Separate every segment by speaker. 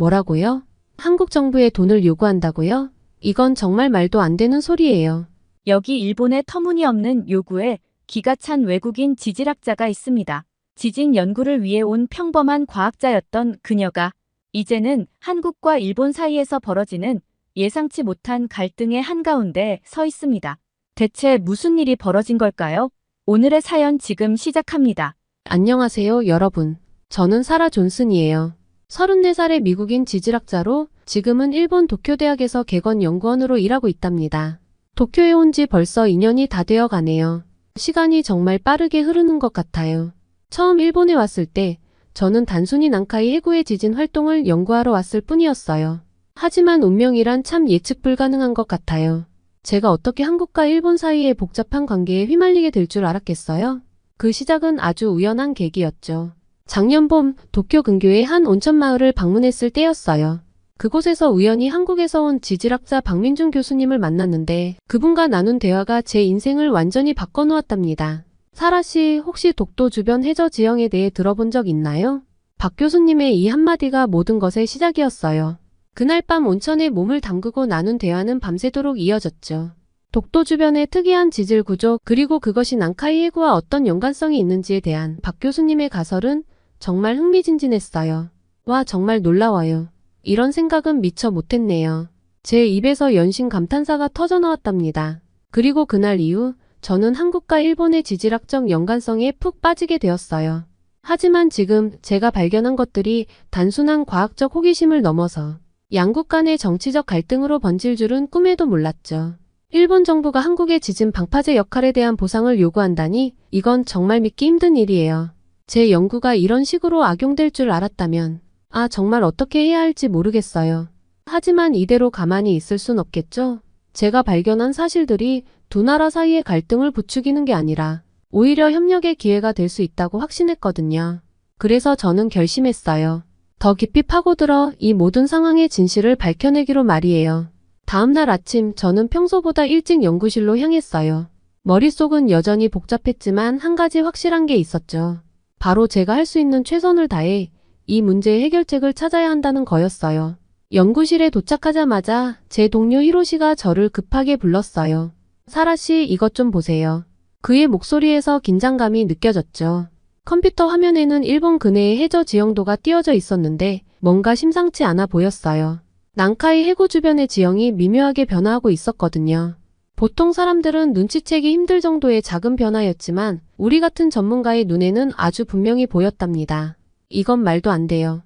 Speaker 1: 뭐라고요? 한국 정부에 돈을 요구한다고요? 이건 정말 말도 안 되는 소리예요.
Speaker 2: 여기 일본의 터무니없는 요구에 기가 찬 외국인 지질학자가 있습니다. 지진 연구를 위해 온 평범한 과학자였던 그녀가 이제는 한국과 일본 사이에서 벌어지는 예상치 못한 갈등의 한가운데 서 있습니다. 대체 무슨 일이 벌어진 걸까요? 오늘의 사연 지금 시작합니다.
Speaker 1: 안녕하세요, 여러분. 저는 사라 존슨이에요. 34살의 미국인 지질학자로 지금은 일본 도쿄대학에서 객원연구원으로 일하고 있답니다. 도쿄에 온 지 벌써 2년이 다 되어 가네요. 시간이 정말 빠르게 흐르는 것 같아요. 처음 일본에 왔을 때 저는 단순히 난카이 해구의 지진 활동을 연구하러 왔을 뿐이었어요. 하지만 운명이란 참 예측 불가능한 것 같아요. 제가 어떻게 한국과 일본 사이의 복잡한 관계에 휘말리게 될 줄 알았겠어요? 그 시작은 아주 우연한 계기였죠. 작년 봄 도쿄 근교의 한 온천 마을을 방문했을 때였어요. 그곳에서 우연히 한국에서 온 지질학자 박민준 교수님을 만났는데 그분과 나눈 대화가 제 인생을 완전히 바꿔놓았답니다. 사라 씨, 혹시 독도 주변 해저 지형에 대해 들어본 적 있나요? 박 교수님의 이 한마디가 모든 것의 시작이었어요. 그날 밤 온천에 몸을 담그고 나눈 대화는 밤새도록 이어졌죠. 독도 주변의 특이한 지질 구조 그리고 그것이 난카이 해구와 어떤 연관성이 있는지에 대한 박 교수님의 가설은 정말 흥미진진했어요. 와, 정말 놀라워요. 이런 생각은 미처 못했네요. 제 입에서 연신 감탄사가 터져나왔답니다. 그리고 그날 이후 저는 한국과 일본의 지질학적 연관성에 푹 빠지게 되었어요. 하지만 지금 제가 발견한 것들이 단순한 과학적 호기심을 넘어서 양국 간의 정치적 갈등으로 번질 줄은 꿈에도 몰랐죠. 일본 정부가 한국의 지진 방파제 역할에 대한 보상을 요구한다니 이건 정말 믿기 힘든 일이에요. 제 연구가 이런 식으로 악용될 줄 알았다면 정말 어떻게 해야 할지 모르겠어요. 하지만 이대로 가만히 있을 순 없겠죠? 제가 발견한 사실들이 두 나라 사이의 갈등을 부추기는 게 아니라 오히려 협력의 기회가 될 수 있다고 확신했거든요. 그래서 저는 결심했어요. 더 깊이 파고들어 이 모든 상황의 진실을 밝혀내기로 말이에요. 다음 날 아침 저는 평소보다 일찍 연구실로 향했어요. 머릿속은 여전히 복잡했지만 한 가지 확실한 게 있었죠. 바로 제가 할 수 있는 최선을 다해 이 문제의 해결책을 찾아야 한다는 거였어요. 연구실에 도착하자마자 제 동료 히로시가 저를 급하게 불렀어요. 사라 씨, 이것 좀 보세요. 그의 목소리에서 긴장감이 느껴졌죠. 컴퓨터 화면에는 일본 근해의 해저 지형도가 띄어져 있었는데 뭔가 심상치 않아 보였어요. 난카이 해구 주변의 지형이 미묘하게 변화하고 있었거든요. 보통 사람들은 눈치채기 힘들 정도의 작은 변화였지만 우리 같은 전문가의 눈에는 아주 분명히 보였답니다. 이건 말도 안 돼요.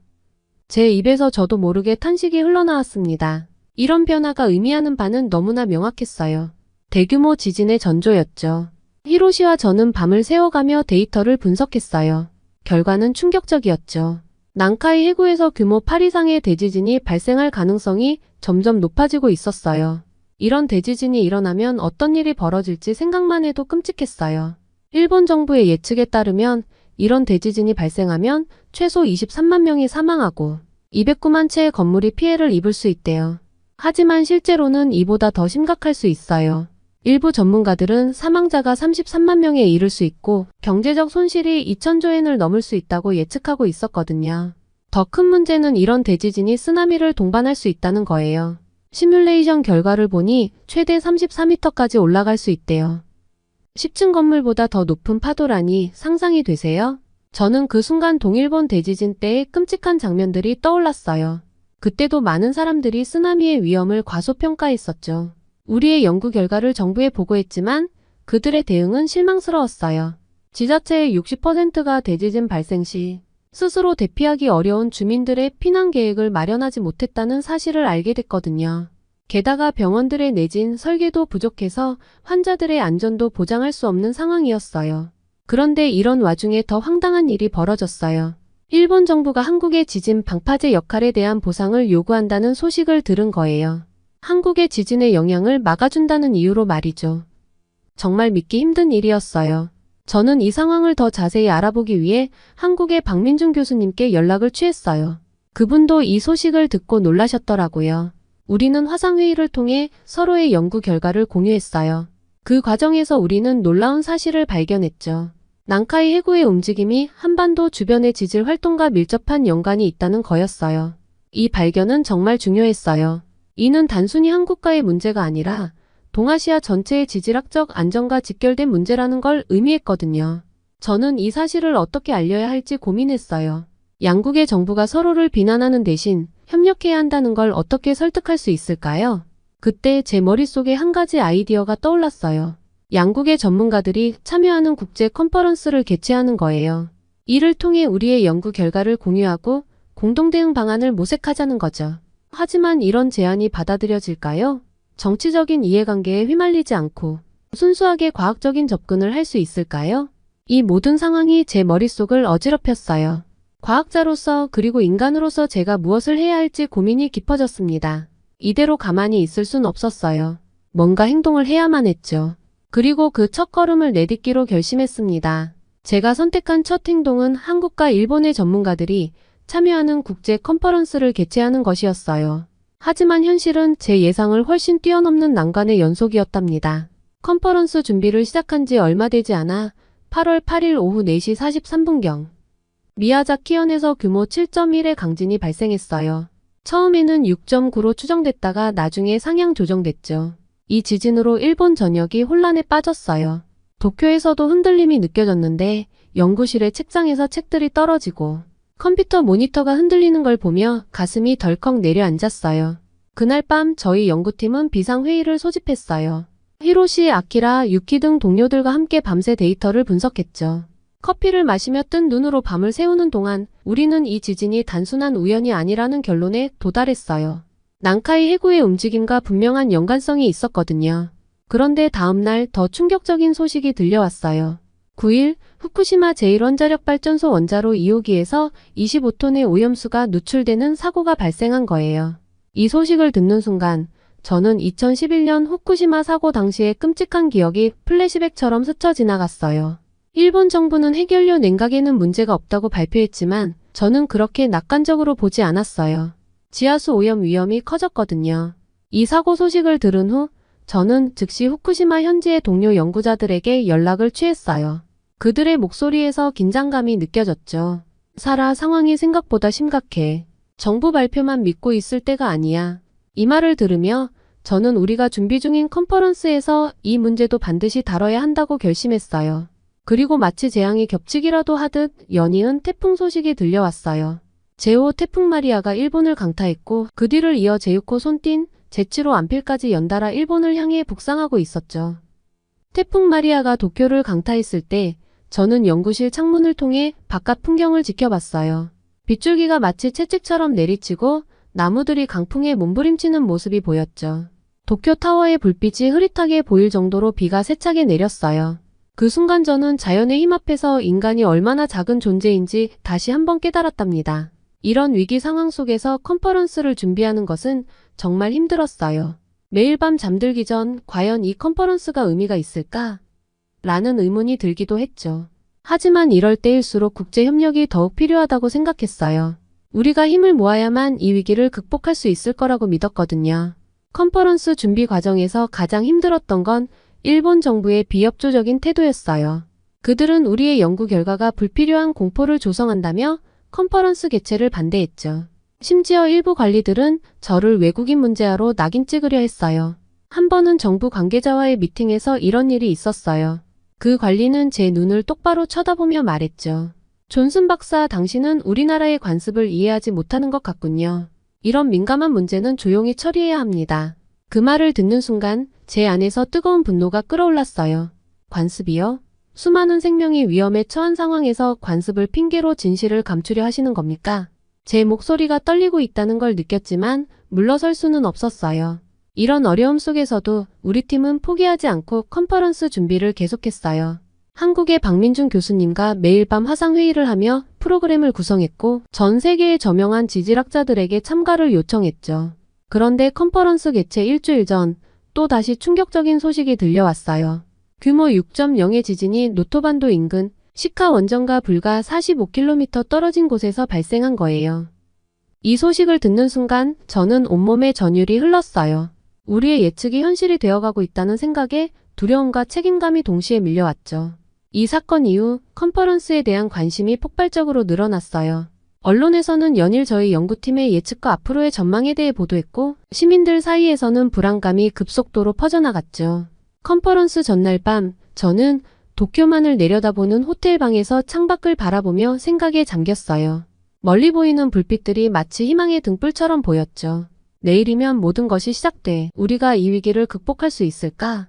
Speaker 1: 제 입에서 저도 모르게 탄식이 흘러나왔습니다. 이런 변화가 의미하는 바는 너무나 명확했어요. 대규모 지진의 전조였죠. 히로시와 저는 밤을 새워가며 데이터를 분석했어요. 결과는 충격적이었죠. 난카이 해구에서 규모 8 이상의 대지진이 발생할 가능성이 점점 높아지고 있었어요. 이런 대지진이 일어나면 어떤 일이 벌어질지 생각만 해도 끔찍했어요. 일본 정부의 예측에 따르면 이런 대지진이 발생하면 최소 23만 명이 사망하고 209만 채의 건물이 피해를 입을 수 있대요. 하지만 실제로는 이보다 더 심각할 수 있어요. 일부 전문가들은 사망자가 33만 명에 이를 수 있고 경제적 손실이 2,000조 엔을 넘을 수 있다고 예측하고 있었거든요. 더 큰 문제는 이런 대지진이 쓰나미를 동반할 수 있다는 거예요. 시뮬레이션 결과를 보니 최대 34m까지 올라갈 수 있대요. 10층 건물보다 더 높은 파도라니 상상이 되세요? 저는 그 순간 동일본 대지진 때의 끔찍한 장면들이 떠올랐어요. 그때도 많은 사람들이 쓰나미의 위험을 과소평가했었죠. 우리의 연구 결과를 정부에 보고했지만 그들의 대응은 실망스러웠어요. 지자체의 60%가 대지진 발생 시 스스로 대피하기 어려운 주민들의 피난 계획을 마련하지 못했다는 사실을 알게 됐거든요. 게다가 병원들의 내진 설계도 부족해서 환자들의 안전도 보장할 수 없는 상황이었어요. 그런데 이런 와중에 더 황당한 일이 벌어졌어요. 일본 정부가 한국의 지진 방파제 역할에 대한 보상을 요구한다는 소식을 들은 거예요. 한국의 지진의 영향을 막아준다는 이유로 말이죠. 정말 믿기 힘든 일이었어요. 저는 이 상황을 더 자세히 알아보기 위해 한국의 박민준 교수님께 연락을 취했어요. 그분도 이 소식을 듣고 놀라셨더라고요. 우리는 화상회의를 통해 서로의 연구 결과를 공유했어요. 그 과정에서 우리는 놀라운 사실을 발견했죠. 난카이 해구의 움직임이 한반도 주변의 지질 활동과 밀접한 연관이 있다는 거였어요. 이 발견은 정말 중요했어요. 이는 단순히 한국과의 문제가 아니라 동아시아 전체의 지질학적 안정과 직결된 문제라는 걸 의미했거든요. 저는 이 사실을 어떻게 알려야 할지 고민했어요. 양국의 정부가 서로를 비난하는 대신 협력해야 한다는 걸 어떻게 설득할 수 있을까요? 그때 제 머릿속에 한 가지 아이디어가 떠올랐어요. 양국의 전문가들이 참여하는 국제 컨퍼런스를 개최하는 거예요. 이를 통해 우리의 연구 결과를 공유하고 공동 대응 방안을 모색하자는 거죠. 하지만 이런 제안이 받아들여질까요? 정치적인 이해관계에 휘말리지 않고 순수하게 과학적인 접근을 할 수 있을까요? 이 모든 상황이 제 머릿속을 어지럽혔어요. 과학자로서 그리고 인간으로서 제가 무엇을 해야 할지 고민이 깊어졌습니다. 이대로 가만히 있을 순 없었어요. 뭔가 행동을 해야만 했죠. 그리고 그 첫걸음을 내딛기로 결심했습니다. 제가 선택한 첫 행동은 한국과 일본의 전문가들이 참여하는 국제 컨퍼런스를 개최하는 것이었어요. 하지만 현실은 제 예상을 훨씬 뛰어넘는 난관의 연속이었답니다. 컨퍼런스 준비를 시작한 지 얼마 되지 않아 8월 8일 오후 4시 43분경 미야자키현에서 규모 7.1의 강진이 발생했어요. 처음에는 6.9로 추정됐다가 나중에 상향 조정됐죠. 이 지진으로 일본 전역이 혼란에 빠졌어요. 도쿄에서도 흔들림이 느껴졌는데 연구실의 책장에서 책들이 떨어지고 컴퓨터 모니터가 흔들리는 걸 보며 가슴이 덜컥 내려앉았어요. 그날 밤 저희 연구팀은 비상회의를 소집했어요. 히로시, 아키라, 유키 등 동료들과 함께 밤새 데이터를 분석했죠. 커피를 마시며 뜬 눈으로 밤을 새우는 동안 우리는 이 지진이 단순한 우연이 아니라는 결론에 도달했어요. 난카이 해구의 움직임과 분명한 연관성이 있었거든요. 그런데 다음날 더 충격적인 소식이 들려왔어요. 9일 후쿠시마 제1원자력발전소 원자로 2호기에서 25톤의 오염수가 누출되는 사고가 발생한 거예요. 이 소식을 듣는 순간 저는 2011년 후쿠시마 사고 당시의 끔찍한 기억이 플래시백처럼 스쳐 지나갔어요. 일본 정부는 해결료 냉각에는 문제가 없다고 발표했지만 저는 그렇게 낙관적으로 보지 않았어요. 지하수 오염 위험이 커졌거든요. 이 사고 소식을 들은 후 저는 즉시 후쿠시마 현지의 동료 연구자들에게 연락을 취했어요. 그들의 목소리에서 긴장감이 느껴졌죠. 사라, 상황이 생각보다 심각해. 정부 발표만 믿고 있을 때가 아니야. 이 말을 들으며 저는 우리가 준비 중인 컨퍼런스에서 이 문제도 반드시 다뤄야 한다고 결심했어요. 그리고 마치 재앙이 겹치기라도 하듯 연이은 태풍 소식이 들려왔어요. 제5 태풍 마리아가 일본을 강타했고 그 뒤를 이어 제6호 손띤, 제7호 안필까지 연달아 일본을 향해 북상하고 있었죠. 태풍 마리아가 도쿄를 강타했을 때 저는 연구실 창문을 통해 바깥 풍경을 지켜봤어요. 빗줄기가 마치 채찍처럼 내리치고 나무들이 강풍에 몸부림치는 모습이 보였죠. 도쿄 타워의 불빛이 흐릿하게 보일 정도로 비가 세차게 내렸어요. 그 순간 저는 자연의 힘 앞에서 인간이 얼마나 작은 존재인지 다시 한번 깨달았답니다. 이런 위기 상황 속에서 컨퍼런스를 준비하는 것은 정말 힘들었어요. 매일 밤 잠들기 전 과연 이 컨퍼런스가 의미가 있을까? 라는 의문이 들기도 했죠. 하지만 이럴 때일수록 국제 협력이 더욱 필요하다고 생각했어요. 우리가 힘을 모아야만 이 위기를 극복할 수 있을 거라고 믿었거든요. 컨퍼런스 준비 과정에서 가장 힘들었던 건 일본 정부의 비협조적인 태도였어요. 그들은 우리의 연구 결과가 불필요한 공포를 조성한다며 컨퍼런스 개최를 반대했죠. 심지어 일부 관리들은 저를 외국인 문제아로 낙인 찍으려 했어요. 한 번은 정부 관계자와의 미팅에서 이런 일이 있었어요. 그 관리는 제 눈을 똑바로 쳐다보며 말했죠. 존슨 박사, 당신은 우리나라의 관습을 이해하지 못하는 것 같군요. 이런 민감한 문제는 조용히 처리해야 합니다. 그 말을 듣는 순간 제 안에서 뜨거운 분노가 끓어올랐어요. 관습이요? 수많은 생명이 위험에 처한 상황에서 관습을 핑계로 진실을 감추려 하시는 겁니까? 제 목소리가 떨리고 있다는 걸 느꼈지만 물러설 수는 없었어요. 이런 어려움 속에서도 우리 팀은 포기하지 않고 컨퍼런스 준비를 계속했어요. 한국의 박민준 교수님과 매일 밤 화상회의를 하며 프로그램을 구성했고 전 세계의 저명한 지질학자들에게 참가를 요청했죠. 그런데 컨퍼런스 개최 일주일 전 또 다시 충격적인 소식이 들려왔어요. 규모 6.0의 지진이 노토반도 인근 시카 원전과 불과 45km 떨어진 곳에서 발생한 거예요. 이 소식을 듣는 순간 저는 온몸에 전율이 흘렀어요. 우리의 예측이 현실이 되어가고 있다는 생각에 두려움과 책임감이 동시에 밀려왔죠. 이 사건 이후 컨퍼런스에 대한 관심이 폭발적으로 늘어났어요. 언론에서는 연일 저희 연구팀의 예측과 앞으로의 전망에 대해 보도했고 시민들 사이에서는 불안감이 급속도로 퍼져나갔죠. 컨퍼런스 전날 밤 저는 도쿄만을 내려다보는 호텔 방에서 창밖을 바라보며 생각에 잠겼어요. 멀리 보이는 불빛들이 마치 희망의 등불처럼 보였죠. 내일이면 모든 것이 시작돼 우리가 이 위기를 극복할 수 있을까?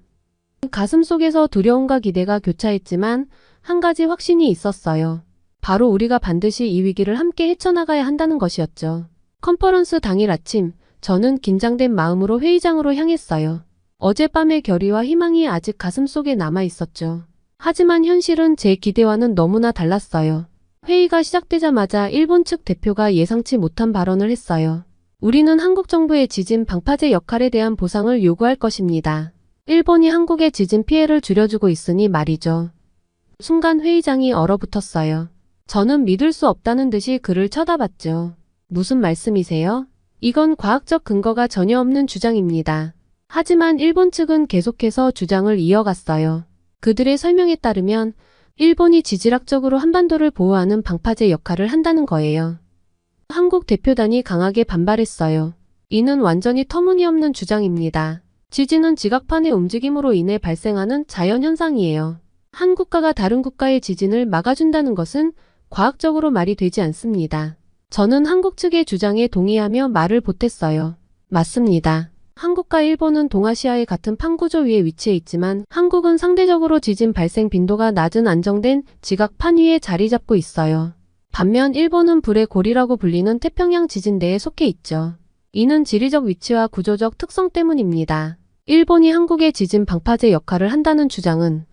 Speaker 1: 가슴 속에서 두려움과 기대가 교차했지만 한 가지 확신이 있었어요. 바로 우리가 반드시 이 위기를 함께 헤쳐나가야 한다는 것이었죠. 컨퍼런스 당일 아침, 저는 긴장된 마음으로 회의장으로 향했어요. 어젯밤의 결의와 희망이 아직 가슴 속에 남아 있었죠. 하지만 현실은 제 기대와는 너무나 달랐어요. 회의가 시작되자마자 일본 측 대표가 예상치 못한 발언을 했어요. 우리는 한국 정부의 지진 방파제 역할에 대한 보상을 요구할 것입니다. 일본이 한국의 지진 피해를 줄여주고 있으니 말이죠. 순간 회의장이 얼어붙었어요. 저는 믿을 수 없다는 듯이 그를 쳐다봤죠. 무슨 말씀이세요? 이건 과학적 근거가 전혀 없는 주장입니다. 하지만 일본 측은 계속해서 주장을 이어갔어요. 그들의 설명에 따르면 일본이 지질학적으로 한반도를 보호하는 방파제 역할을 한다는 거예요. 한국 대표단이 강하게 반발했어요. 이는 완전히 터무니없는 주장입니다. 지진은 지각판의 움직임으로 인해 발생하는 자연현상이에요. 한 국가가 다른 국가의 지진을 막아준다는 것은 과학적으로 말이 되지 않습니다. 저는 한국 측의 주장에 동의하며 말을 보탰어요. 맞습니다. 한국과 일본은 동아시아의 같은 판구조 위에 위치해 있지만 한국은 상대적으로 지진 발생 빈도가 낮은 안정된 지각판 위에 자리 잡고 있어요. 반면 일본은 불의 골이라고 불리는 태평양 지진대에 속해 있죠. 이는 지리적 위치와 구조적 특성 때문입니다. 일본이 한국의 지진 방파제 역할을 한다는 주장은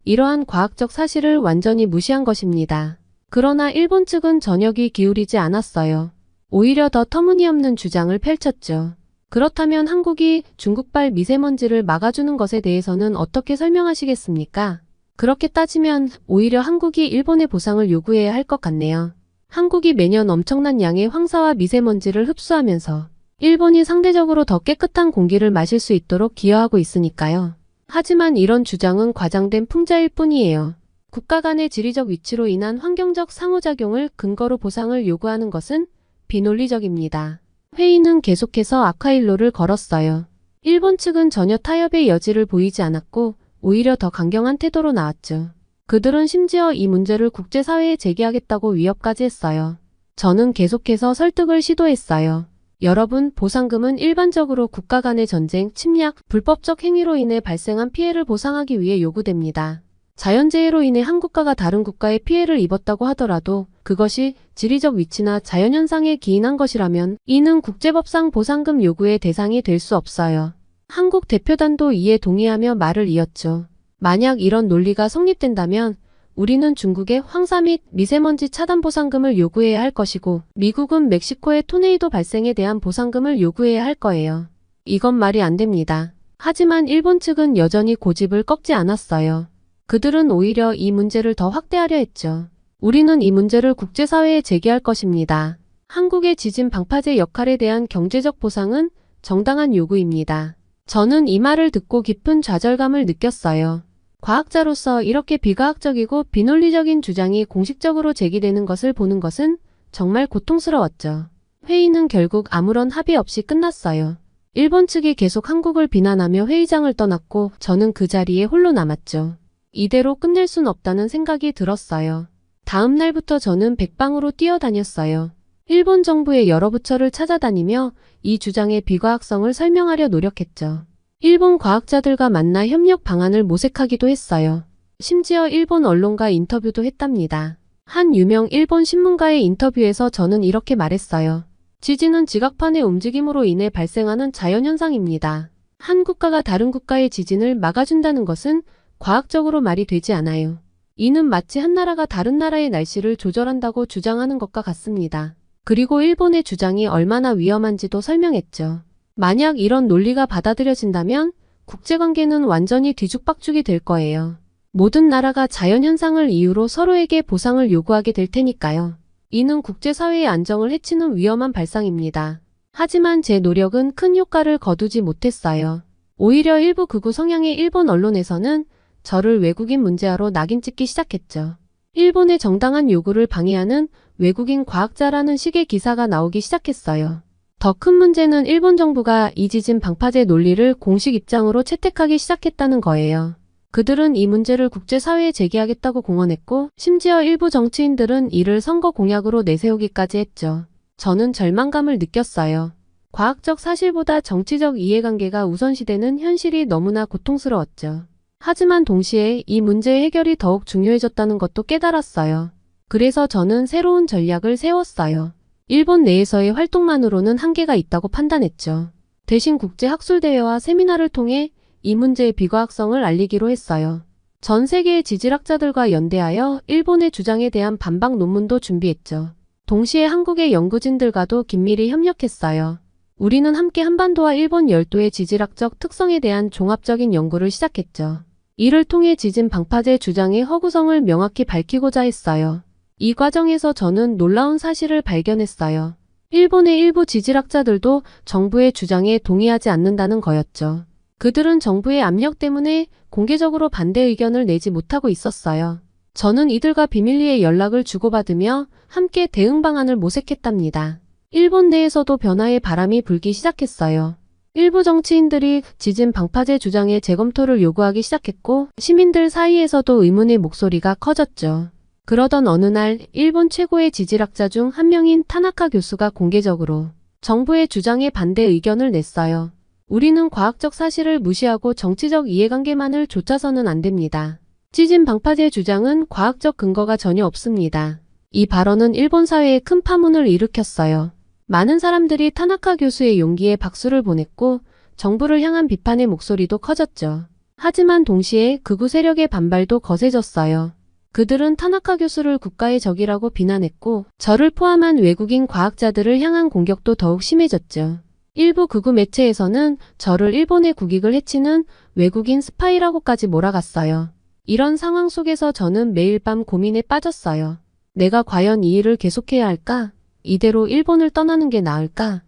Speaker 1: 이러한 과학적 사실을 완전히 무시한 것입니다. 그러나 일본 측은 전혀 귀 기울이지 않았어요. 오히려 더 터무니없는 주장을 펼쳤죠. 그렇다면 한국이 중국발 미세먼지를 막아주는 것에 대해서는 어떻게 설명하시겠습니까? 그렇게 따지면 오히려 한국이 일본의 보상을 요구해야 할 것 같네요. 한국이 매년 엄청난 양의 황사와 미세먼지를 흡수하면서 일본이 상대적으로 더 깨끗한 공기를 마실 수 있도록 기여하고 있으니까요. 하지만 이런 주장은 과장된 풍자일 뿐이에요. 국가 간의 지리적 위치로 인한 환경적 상호작용을 근거로 보상을 요구하는 것은 비논리적입니다. 회의는 계속해서 악화일로를 걸었어요. 일본 측은 전혀 타협의 여지를 보이지 않았고 오히려 더 강경한 태도로 나왔죠. 그들은 심지어 이 문제를 국제사회에 제기하겠다고 위협까지 했어요. 저는 계속해서 설득을 시도했어요. 여러분, 보상금은 일반적으로 국가 간의 전쟁, 침략, 불법적 행위로 인해 발생한 피해를 보상하기 위해 요구됩니다. 자연재해로 인해 한 국가가 다른 국가에 피해를 입었다고 하더라도 그것이 지리적 위치나 자연현상에 기인한 것이라면 이는 국제법상 보상금 요구의 대상이 될 수 없어요. 한국 대표단도 이에 동의하며 말을 이었죠. 만약 이런 논리가 성립된다면 우리는 중국의 황사 및 미세먼지 차단 보상금을 요구해야 할 것이고 미국은 멕시코의 토네이도 발생에 대한 보상금을 요구해야 할 거예요. 이건 말이 안 됩니다. 하지만 일본 측은 여전히 고집을 꺾지 않았어요. 그들은 오히려 이 문제를 더 확대하려 했죠. 우리는 이 문제를 국제사회에 제기할 것입니다. 한국의 지진 방파제 역할에 대한 경제적 보상은 정당한 요구입니다. 저는 이 말을 듣고 깊은 좌절감을 느꼈어요. 과학자로서 이렇게 비과학적이고 비논리적인 주장이 공식적으로 제기되는 것을 보는 것은 정말 고통스러웠죠. 회의는 결국 아무런 합의 없이 끝났어요. 일본 측이 계속 한국을 비난하며 회의장을 떠났고 저는 그 자리에 홀로 남았죠. 이대로 끝낼 순 없다는 생각이 들었어요. 다음 날부터 저는 백방으로 뛰어다녔어요. 일본 정부의 여러 부처를 찾아다니며 이 주장의 비과학성을 설명하려 노력했죠. 일본 과학자들과 만나 협력 방안을 모색하기도 했어요. 심지어 일본 언론과 인터뷰도 했답니다. 한 유명 일본 신문가의 인터뷰에서 저는 이렇게 말했어요. 지진은 지각판의 움직임으로 인해 발생하는 자연현상입니다. 한 국가가 다른 국가의 지진을 막아준다는 것은 과학적으로 말이 되지 않아요. 이는 마치 한 나라가 다른 나라의 날씨를 조절한다고 주장하는 것과 같습니다. 그리고 일본의 주장이 얼마나 위험한지도 설명했죠. 만약 이런 논리가 받아들여진다면 국제관계는 완전히 뒤죽박죽이 될 거예요. 모든 나라가 자연현상을 이유로 서로에게 보상을 요구하게 될 테니까요. 이는 국제사회의 안정을 해치는 위험한 발상입니다. 하지만 제 노력은 큰 효과를 거두지 못했어요. 오히려 일부 극우 성향의 일본 언론에서는 저를 외국인 문제아로 낙인 찍기 시작했죠. 일본의 정당한 요구를 방해하는 외국인 과학자라는 식의 기사가 나오기 시작했어요. 더 큰 문제는 일본 정부가 이 지진 방파제 논리를 공식 입장으로 채택하기 시작했다는 거예요. 그들은 이 문제를 국제사회에 제기하겠다고 공언했고 심지어 일부 정치인들은 이를 선거 공약으로 내세우기까지 했죠. 저는 절망감을 느꼈어요. 과학적 사실보다 정치적 이해관계가 우선시되는 현실이 너무나 고통스러웠죠. 하지만 동시에 이 문제의 해결이 더욱 중요해졌다는 것도 깨달았어요. 그래서 저는 새로운 전략을 세웠어요. 일본 내에서의 활동만으로는 한계가 있다고 판단했죠. 대신 국제학술대회와 세미나를 통해 이 문제의 비과학성을 알리기로 했어요. 전 세계의 지질학자들과 연대하여 일본의 주장에 대한 반박 논문도 준비했죠. 동시에 한국의 연구진들과도 긴밀히 협력했어요. 우리는 함께 한반도와 일본 열도의 지질학적 특성에 대한 종합적인 연구를 시작했죠. 이를 통해 지진 방파제 주장의 허구성을 명확히 밝히고자 했어요. 이 과정에서 저는 놀라운 사실을 발견했어요. 일본의 일부 지질학자들도 정부의 주장에 동의하지 않는다는 거였죠. 그들은 정부의 압력 때문에 공개적으로 반대 의견을 내지 못하고 있었어요. 저는 이들과 비밀리에 연락을 주고받으며 함께 대응 방안을 모색했답니다. 일본 내에서도 변화의 바람이 불기 시작했어요. 일부 정치인들이 지진 방파제 주장의 재검토를 요구하기 시작했고 시민들 사이에서도 의문의 목소리가 커졌죠. 그러던 어느 날 일본 최고의 지질학자 중 한 명인 타나카 교수가 공개적으로 정부의 주장에 반대 의견을 냈어요. 우리는 과학적 사실을 무시하고 정치적 이해관계만을 좇아서는 안 됩니다. 지진 방파제 주장은 과학적 근거가 전혀 없습니다. 이 발언은 일본 사회에 큰 파문을 일으켰어요. 많은 사람들이 타나카 교수의 용기에 박수를 보냈고 정부를 향한 비판의 목소리도 커졌죠. 하지만 동시에 극우 세력의 반발도 거세졌어요. 그들은 타나카 교수를 국가의 적이라고 비난했고 저를 포함한 외국인 과학자들을 향한 공격도 더욱 심해졌죠. 일부 극우 매체에서는 저를 일본의 국익을 해치는 외국인 스파이라고까지 몰아갔어요. 이런 상황 속에서 저는 매일 밤 고민에 빠졌어요. 내가 과연 이 일을 계속해야 할까? 이대로 일본을 떠나는 게 나을까?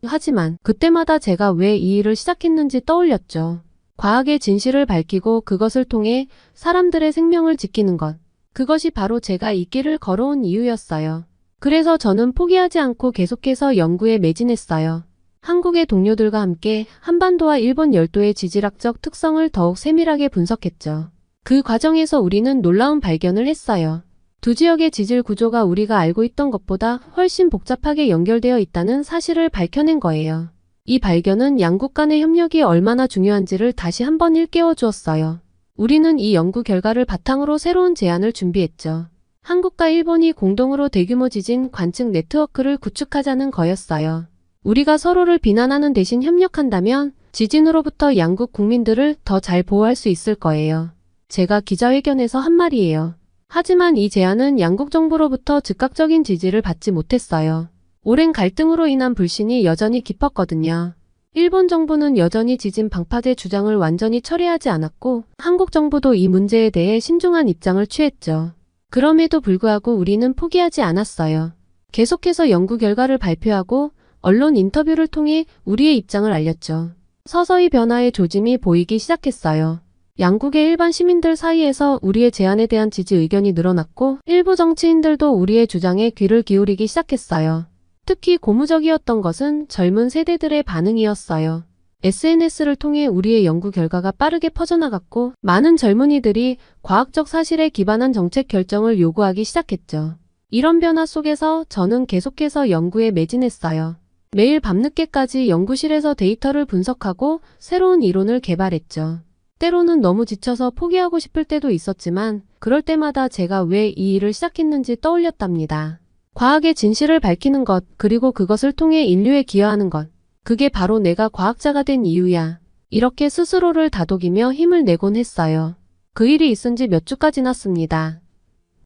Speaker 1: 하지만 그때마다 제가 왜 이 일을 시작했는지 떠올렸죠. 과학의 진실을 밝히고 그것을 통해 사람들의 생명을 지키는 것. 그것이 바로 제가 이 길을 걸어온 이유였어요. 그래서 저는 포기하지 않고 계속해서 연구에 매진했어요. 한국의 동료들과 함께 한반도와 일본 열도의 지질학적 특성을 더욱 세밀하게 분석했죠. 그 과정에서 우리는 놀라운 발견을 했어요. 두 지역의 지질 구조가 우리가 알고 있던 것보다 훨씬 복잡하게 연결되어 있다는 사실을 밝혀낸 거예요. 이 발견은 양국 간의 협력이 얼마나 중요한지를 다시 한번 일깨워 주었어요. 우리는 이 연구 결과를 바탕으로 새로운 제안을 준비했죠. 한국과 일본이 공동으로 대규모 지진 관측 네트워크를 구축하자는 거였어요. 우리가 서로를 비난하는 대신 협력한다면 지진으로부터 양국 국민들을 더 잘 보호할 수 있을 거예요. 제가 기자회견에서 한 말이에요. 하지만 이 제안은 양국 정부로부터 즉각적인 지지를 받지 못했어요. 오랜 갈등으로 인한 불신이 여전히 깊었거든요. 일본 정부는 여전히 지진 방파제 주장을 완전히 철회하지 않았고 한국 정부도 이 문제에 대해 신중한 입장을 취했죠. 그럼에도 불구하고 우리는 포기하지 않았어요. 계속해서 연구 결과를 발표하고 언론 인터뷰를 통해 우리의 입장을 알렸죠. 서서히 변화의 조짐이 보이기 시작했어요. 양국의 일반 시민들 사이에서 우리의 제안에 대한 지지 의견이 늘어났고 일부 정치인들도 우리의 주장에 귀를 기울이기 시작했어요. 특히 고무적이었던 것은 젊은 세대들의 반응이었어요. SNS를 통해 우리의 연구 결과가 빠르게 퍼져나갔고 많은 젊은이들이 과학적 사실에 기반한 정책 결정을 요구하기 시작했죠. 이런 변화 속에서 저는 계속해서 연구에 매진했어요. 매일 밤늦게까지 연구실에서 데이터를 분석하고 새로운 이론을 개발했죠. 때로는 너무 지쳐서 포기하고 싶을 때도 있었지만 그럴 때마다 제가 왜 이 일을 시작했는지 떠올렸답니다. 과학의 진실을 밝히는 것, 그리고 그것을 통해 인류에 기여하는 것. 그게 바로 내가 과학자가 된 이유야. 이렇게 스스로를 다독이며 힘을 내곤 했어요. 그 일이 있은 지 몇 주가 지났습니다.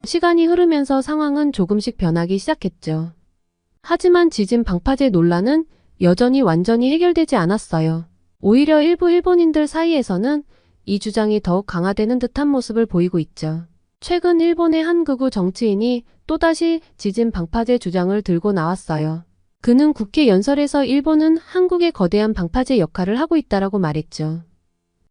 Speaker 1: 시간이 흐르면서 상황은 조금씩 변하기 시작했죠. 하지만 지진 방파제 논란은 여전히 완전히 해결되지 않았어요. 오히려 일부 일본인들 사이에서는 이 주장이 더욱 강화되는 듯한 모습을 보이고 있죠. 최근 일본의 한 극우 정치인이 또다시 지진 방파제 주장을 들고 나왔어요. 그는 국회 연설에서 일본은 한국의 거대한 방파제 역할을 하고 있다라고 말했죠.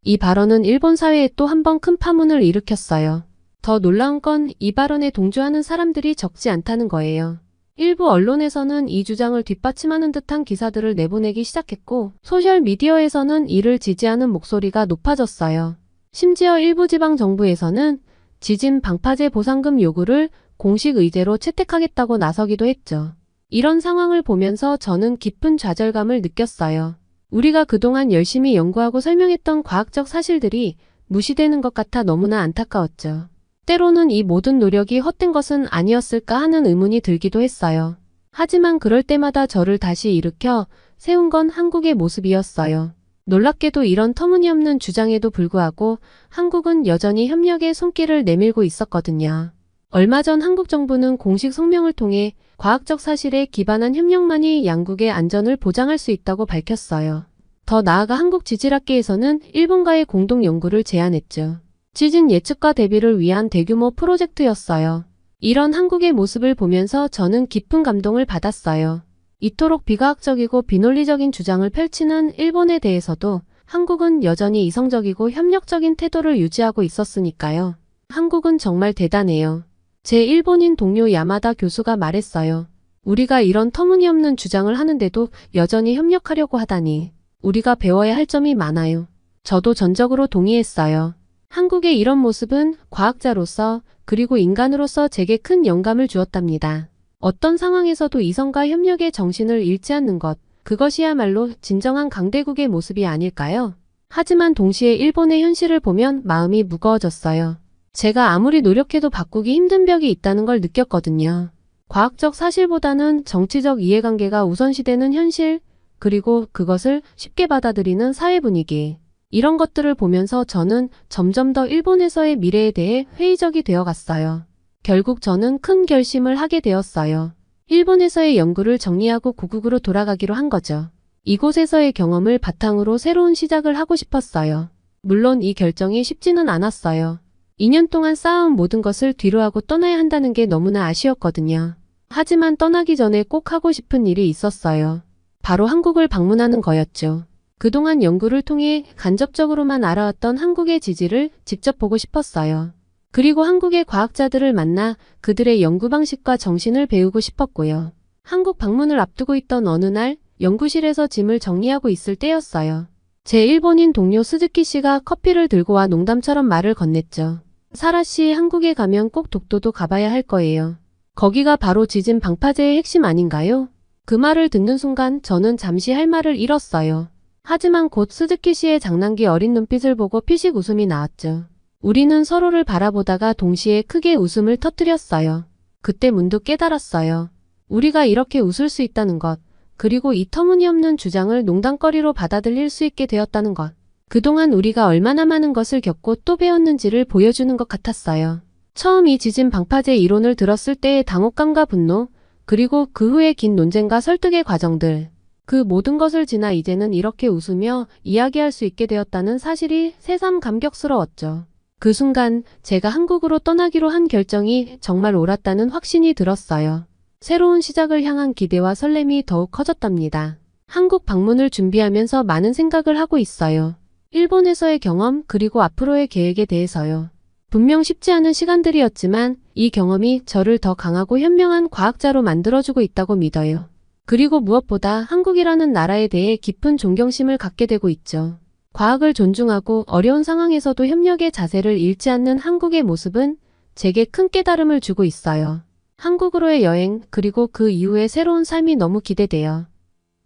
Speaker 1: 이 발언은 일본 사회에 또 한 번 큰 파문을 일으켰어요. 더 놀라운 건 이 발언에 동조하는 사람들이 적지 않다는 거예요. 일부 언론에서는 이 주장을 뒷받침하는 듯한 기사들을 내보내기 시작했고, 소셜미디어에서는 이를 지지하는 목소리가 높아졌어요. 심지어 일부 지방 정부에서는 지진 방파제 보상금 요구를 공식 의제로 채택하겠다고 나서기도 했죠. 이런 상황을 보면서 저는 깊은 좌절감을 느꼈어요. 우리가 그동안 열심히 연구하고 설명했던 과학적 사실들이 무시되는 것 같아 너무나 안타까웠죠. 때로는 이 모든 노력이 헛된 것은 아니었을까 하는 의문이 들기도 했어요. 하지만 그럴 때마다 저를 다시 일으켜 세운 건 한국의 모습이었어요. 놀랍게도 이런 터무니없는 주장에도 불구하고 한국은 여전히 협력의 손길을 내밀고 있었거든요. 얼마 전 한국 정부는 공식 성명을 통해 과학적 사실에 기반한 협력만이 양국의 안전을 보장할 수 있다고 밝혔어요. 더 나아가 한국 지질학계에서는 일본과의 공동 연구를 제안했죠. 지진 예측과 대비를 위한 대규모 프로젝트였어요. 이런 한국의 모습을 보면서 저는 깊은 감동을 받았어요. 이토록 비과학적이고 비논리적인 주장을 펼치는 일본에 대해서도 한국은 여전히 이성적이고 협력적인 태도를 유지하고 있었으니까요. 한국은 정말 대단해요. 제 일본인 동료 야마다 교수가 말했어요. 우리가 이런 터무니없는 주장을 하는데도 여전히 협력하려고 하다니. 우리가 배워야 할 점이 많아요. 저도 전적으로 동의했어요. 한국의 이런 모습은 과학자로서 그리고 인간으로서 제게 큰 영감을 주었답니다. 어떤 상황에서도 이성과 협력의 정신을 잃지 않는 것, 그것이야말로 진정한 강대국의 모습이 아닐까요? 하지만 동시에 일본의 현실을 보면 마음이 무거워졌어요. 제가 아무리 노력해도 바꾸기 힘든 벽이 있다는 걸 느꼈거든요. 과학적 사실보다는 정치적 이해관계가 우선시되는 현실, 그리고 그것을 쉽게 받아들이는 사회 분위기. 이런 것들을 보면서 저는 점점 더 일본에서의 미래에 대해 회의적이 되어갔어요. 결국 저는 큰 결심을 하게 되었어요. 일본에서의 연구를 정리하고 고국으로 돌아가기로 한 거죠. 이곳에서의 경험을 바탕으로 새로운 시작을 하고 싶었어요. 물론 이 결정이 쉽지는 않았어요. 2년 동안 쌓아온 모든 것을 뒤로하고 떠나야 한다는 게 너무나 아쉬웠거든요. 하지만 떠나기 전에 꼭 하고 싶은 일이 있었어요. 바로 한국을 방문하는 거였죠. 그동안 연구를 통해 간접적으로만 알아왔던 한국의 지질을 직접 보고 싶었어요. 그리고 한국의 과학자들을 만나 그들의 연구 방식과 정신을 배우고 싶었고요. 한국 방문을 앞두고 있던 어느 날 연구실에서 짐을 정리하고 있을 때였어요. 제 일본인 동료 스즈키 씨가 커피를 들고 와 농담처럼 말을 건넸죠. 사라 씨, 한국에 가면 꼭 독도도 가봐야 할 거예요. 거기가 바로 지진 방파제의 핵심 아닌가요? 그 말을 듣는 순간 저는 잠시 할 말을 잃었어요. 하지만 곧 스즈키 씨의 장난기 어린 눈빛을 보고 피식 웃음이 나왔죠. 우리는 서로를 바라보다가 동시에 크게 웃음을 터뜨렸어요. 그때 문득 깨달았어요. 우리가 이렇게 웃을 수 있다는 것, 그리고 이 터무니없는 주장을 농담거리로 받아들일 수 있게 되었다는 것. 그동안 우리가 얼마나 많은 것을 겪고 또 배웠는지를 보여주는 것 같았어요. 처음 이 지진 방파제 이론을 들었을 때의 당혹감과 분노, 그리고 그 후의 긴 논쟁과 설득의 과정들. 그 모든 것을 지나 이제는 이렇게 웃으며 이야기할 수 있게 되었다는 사실이 새삼 감격스러웠죠. 그 순간 제가 한국으로 떠나기로 한 결정이 정말 옳았다는 확신이 들었어요. 새로운 시작을 향한 기대와 설렘이 더욱 커졌답니다. 한국 방문을 준비하면서 많은 생각을 하고 있어요. 일본에서의 경험 그리고 앞으로의 계획에 대해서요. 분명 쉽지 않은 시간들이었지만 이 경험이 저를 더 강하고 현명한 과학자로 만들어주고 있다고 믿어요. 그리고 무엇보다 한국이라는 나라에 대해 깊은 존경심을 갖게 되고 있죠. 과학을 존중하고 어려운 상황에서도 협력의 자세를 잃지 않는 한국의 모습은 제게 큰 깨달음을 주고 있어요. 한국으로의 여행 그리고 그 이후의 새로운 삶이 너무 기대돼요.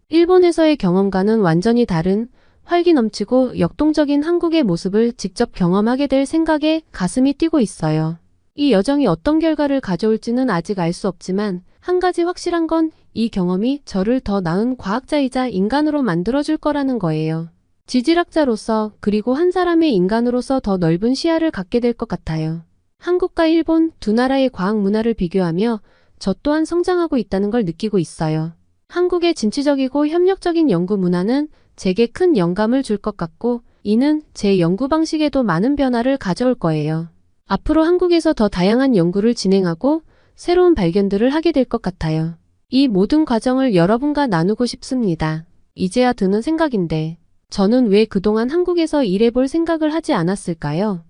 Speaker 1: 일본에서의 경험과는 완전히 다른 활기 넘치고 역동적인 한국의 모습을 직접 경험하게 될 생각에 가슴이 뛰고 있어요. 이 여정이 어떤 결과를 가져올지는 아직 알 수 없지만 한 가지 확실한 건 이 경험이 저를 더 나은 과학자이자 인간으로 만들어줄 거라는 거예요. 지질학자로서 그리고 한 사람의 인간으로서 더 넓은 시야를 갖게 될 것 같아요. 한국과 일본 두 나라의 과학 문화를 비교하며 저 또한 성장하고 있다는 걸 느끼고 있어요. 한국의 진취적이고 협력적인 연구 문화는 제게 큰 영감을 줄 것 같고 이는 제 연구 방식에도 많은 변화를 가져올 거예요. 앞으로 한국에서 더 다양한 연구를 진행하고 새로운 발견들을 하게 될 것 같아요. 이 모든 과정을 여러분과 나누고 싶습니다. 이제야 드는 생각인데 저는 왜 그동안 한국에서 일해볼 생각을 하지 않았을까요?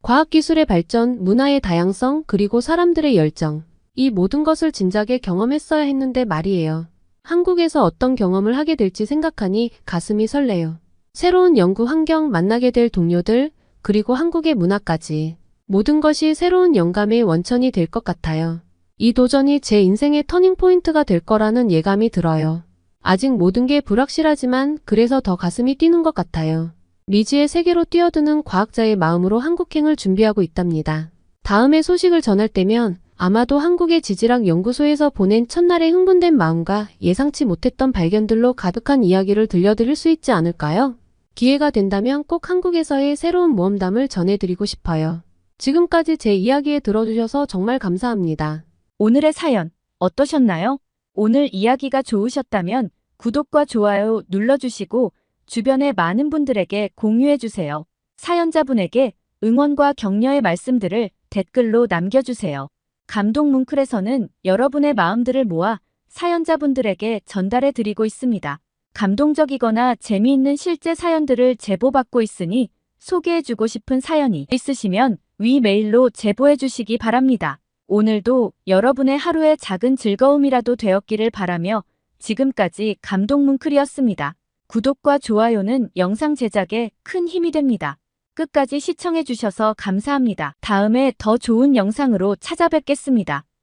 Speaker 1: 과학기술의 발전, 문화의 다양성, 그리고 사람들의 열정. 이 모든 것을 진작에 경험했어야 했는데 말이에요. 한국에서 어떤 경험을 하게 될지 생각하니 가슴이 설레요. 새로운 연구 환경, 만나게 될 동료들, 그리고 한국의 문화까지. 모든 것이 새로운 영감의 원천이 될 것 같아요. 이 도전이 제 인생의 터닝포인트가 될 거라는 예감이 들어요. 아직 모든 게 불확실하지만 그래서 더 가슴이 뛰는 것 같아요. 미지의 세계로 뛰어드는 과학자의 마음으로 한국행을 준비하고 있답니다. 다음에 소식을 전할 때면 아마도 한국의 지질학 연구소에서 보낸 첫날의 흥분된 마음과 예상치 못했던 발견들로 가득한 이야기를 들려드릴 수 있지 않을까요? 기회가 된다면 꼭 한국에서의 새로운 모험담을 전해드리고 싶어요. 지금까지 제 이야기에 들어주셔서 정말 감사합니다.
Speaker 2: 오늘의 사연 어떠셨나요? 오늘 이야기가 좋으셨다면 구독과 좋아요 눌러주시고 주변의 많은 분들에게 공유해주세요. 사연자분에게 응원과 격려의 말씀들을 댓글로 남겨주세요. 감동 뭉클에서는 여러분의 마음들을 모아 사연자분들에게 전달해드리고 있습니다. 감동적이거나 재미있는 실제 사연들을 제보받고 있으니 소개해주고 싶은 사연이 있으시면 위 메일로 제보해주시기 바랍니다. 오늘도 여러분의 하루의 작은 즐거움이라도 되었기를 바라며 지금까지 감동 뭉클이었습니다. 구독과 좋아요는 영상 제작에 큰 힘이 됩니다. 끝까지 시청해주셔서 감사합니다. 다음에 더 좋은 영상으로 찾아뵙겠습니다.